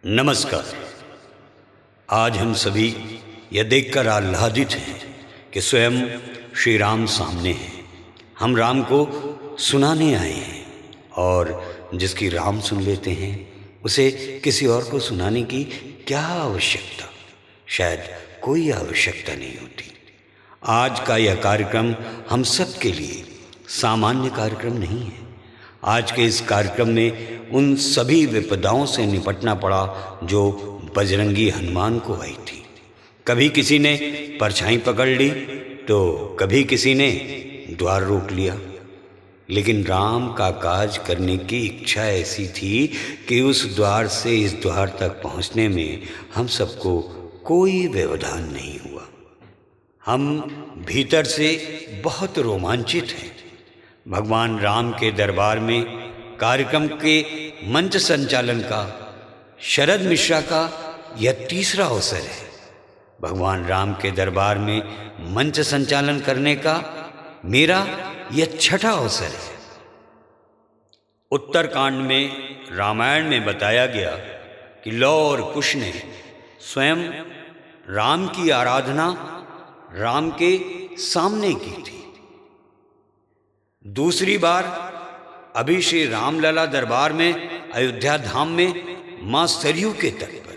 नमस्कार। आज हम सभी यह देखकर आह्लादित हैं कि स्वयं श्री राम सामने हैं। हम राम को सुनाने आए हैं और जिसकी राम सुन लेते हैं उसे किसी और को सुनाने की क्या आवश्यकता, शायद कोई आवश्यकता नहीं होती। आज का यह कार्यक्रम हम सब के लिए सामान्य कार्यक्रम नहीं है। आज के इस कार्यक्रम में उन सभी विपदाओं से निपटना पड़ा जो बजरंगी हनुमान को आई थी। कभी किसी ने परछाई पकड़ ली तो कभी किसी ने द्वार रोक लिया, लेकिन राम का काज करने की इच्छा ऐसी थी कि उस द्वार से इस द्वार तक पहुंचने में हम सबको कोई व्यवधान नहीं हुआ। हम भीतर से बहुत रोमांचित हैं। भगवान राम के दरबार में कार्यक्रम के मंच संचालन का शरद मिश्रा का यह तीसरा अवसर है। भगवान राम के दरबार में मंच संचालन करने का मेरा यह छठा अवसर है। उत्तरकांड में रामायण में बताया गया कि लौ और कुश ने स्वयं राम की आराधना राम के सामने की थी। दूसरी बार अभी श्री रामलला दरबार में अयोध्या धाम में मां सरयू के तट पर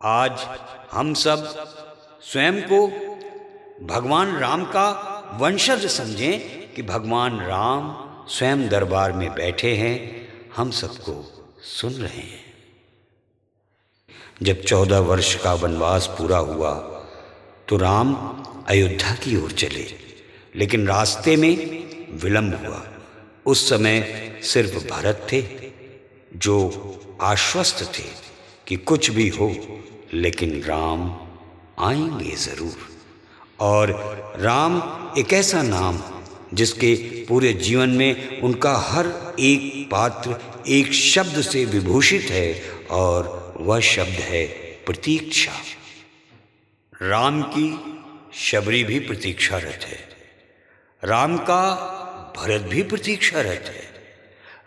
आज हम सब स्वयं को भगवान राम का वंशज समझें कि भगवान राम स्वयं दरबार में बैठे हैं, हम सबको सुन रहे हैं। जब 14 वर्ष का वनवास पूरा हुआ तो राम अयोध्या की ओर चले, लेकिन रास्ते में विलंब हुआ। उस समय सिर्फ भरत थे जो आश्वस्त थे कि कुछ भी हो लेकिन राम आएंगे ज़रूर। और राम एक ऐसा नाम जिसके पूरे जीवन में उनका हर एक पात्र एक शब्द से विभूषित है, और वह शब्द है प्रतीक्षा। राम की शबरी भी प्रतीक्षारत है, राम का भरत भी प्रतीक्षारत है,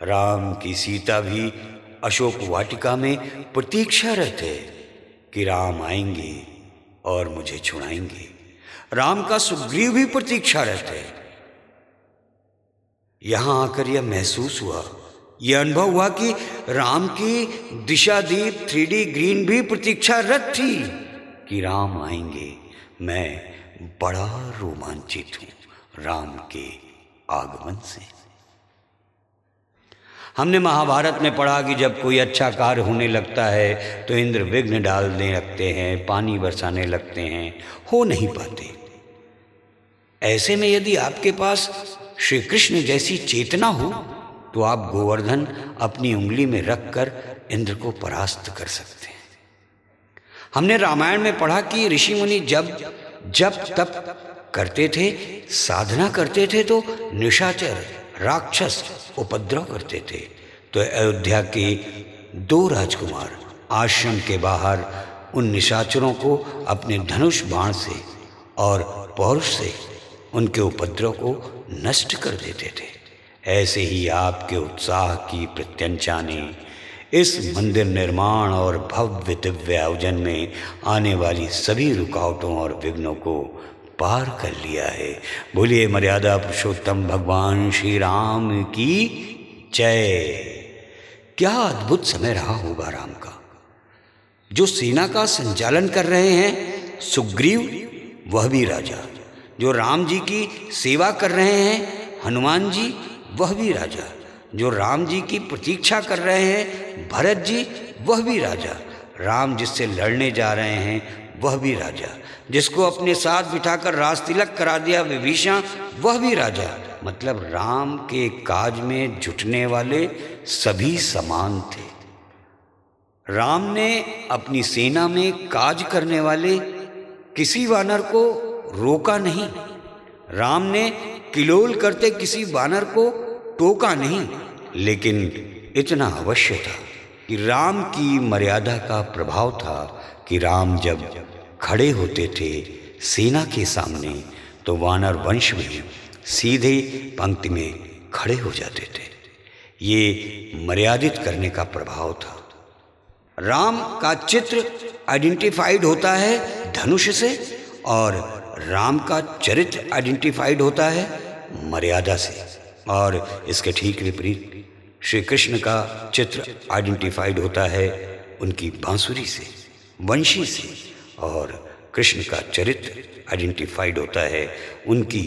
राम की सीता भी अशोक वाटिका में प्रतीक्षारत है कि राम आएंगे और मुझे छुड़ाएंगे। राम का सुग्रीव भी प्रतीक्षारत है। यहां आकर यह महसूस हुआ, यह अनुभव हुआ कि राम की दिशादीप 3D ग्रीन भी प्रतीक्षारत थी कि राम आएंगे। मैं बड़ा रोमांचित हूं राम के आगमन से। हमने महाभारत में पढ़ा कि जब कोई अच्छा कार्य होने लगता है तो इंद्र विघ्न डालने लगते हैं, पानी बरसाने लगते हैं, हो नहीं पाते। ऐसे में यदि आपके पास श्री कृष्ण जैसी चेतना हो तो आप गोवर्धन अपनी उंगली में रखकर इंद्र को परास्त कर सकते हैं। हमने रामायण में पढ़ा कि ऋषि मुनि जब तप करते थे, साधना करते थे तो निशाचर राक्षस उपद्रव करते थे। तो अयोध्या के 2 राजकुमार आश्रम के बाहर उन निशाचरों को अपने धनुष बाण से और पौरुष से उनके उपद्रव को नष्ट कर देते थे। ऐसे ही आपके उत्साह की प्रत्यंचा ने इस मंदिर निर्माण और भव्य दिव्य आयोजन में आने वाली सभी रुकावटों और विघ्नों को पार कर लिया है। बोलिए मर्यादा पुरुषोत्तम भगवान श्री राम की जय। क्या अद्भुत समय रहा होगा राम का। जो सेना का संचालन कर रहे हैं सुग्रीव, वह भी राजा। जो राम जी की सेवा कर रहे हैं हनुमान जी, वह भी राजा। जो राम जी की प्रतीक्षा कर रहे हैं भरत जी, वह भी राजा। राम जिससे लड़ने जा रहे हैं वह भी राजा। जिसको अपने साथ बिठाकर राज तिलक करा दिया विभीषण, वह भी राजा। मतलब राम के काज में जुटने वाले सभी समान थे। राम ने अपनी सेना में काज करने वाले किसी वानर को रोका नहीं। राम ने किलोल करते किसी वानर को टोका नहीं, लेकिन इतना अवश्य था कि राम की मर्यादा का प्रभाव था कि राम जब खड़े होते थे सेना के सामने तो वानर वंश भी सीधे पंक्ति में खड़े हो जाते थे। ये मर्यादित करने का प्रभाव था। राम का चित्र आइडेंटिफाइड होता है धनुष से और राम का चरित्र आइडेंटिफाइड होता है मर्यादा से। और इसके ठीक विपरीत श्री कृष्ण का चित्र आइडेंटिफाइड होता है उनकी बांसुरी से, वंशी से, और कृष्ण का चरित्र आइडेंटिफाइड होता है उनकी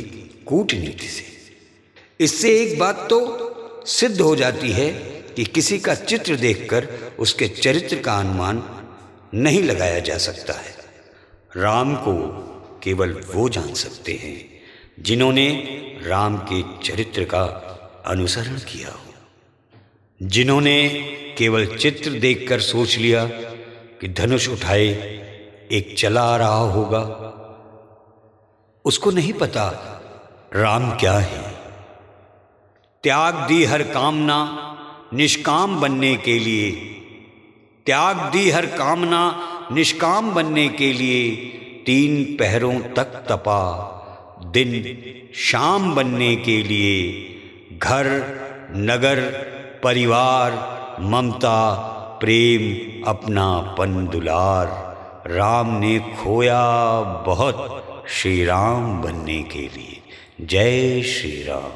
कूटनीति से। इससे एक बात तो सिद्ध हो जाती है कि किसी का चित्र देखकर उसके चरित्र का अनुमान नहीं लगाया जा सकता है। राम को केवल वो जान सकते हैं जिन्होंने राम के चरित्र का अनुसरण किया हो, जिन्होंने केवल चित्र देखकर सोच लिया कि धनुष उठाए एक चला आ रहा होगा। उसको नहीं पता राम क्या है। त्याग दी हर कामना निष्काम बनने के लिए, त्याग दी हर कामना निष्काम बनने के लिए, 3 पहरों तक तपा दिन शाम बनने के लिए। घर नगर परिवार ममता प्रेम अपनापन दुलार, राम ने खोया बहुत श्री राम बनने के लिए। जय श्री राम।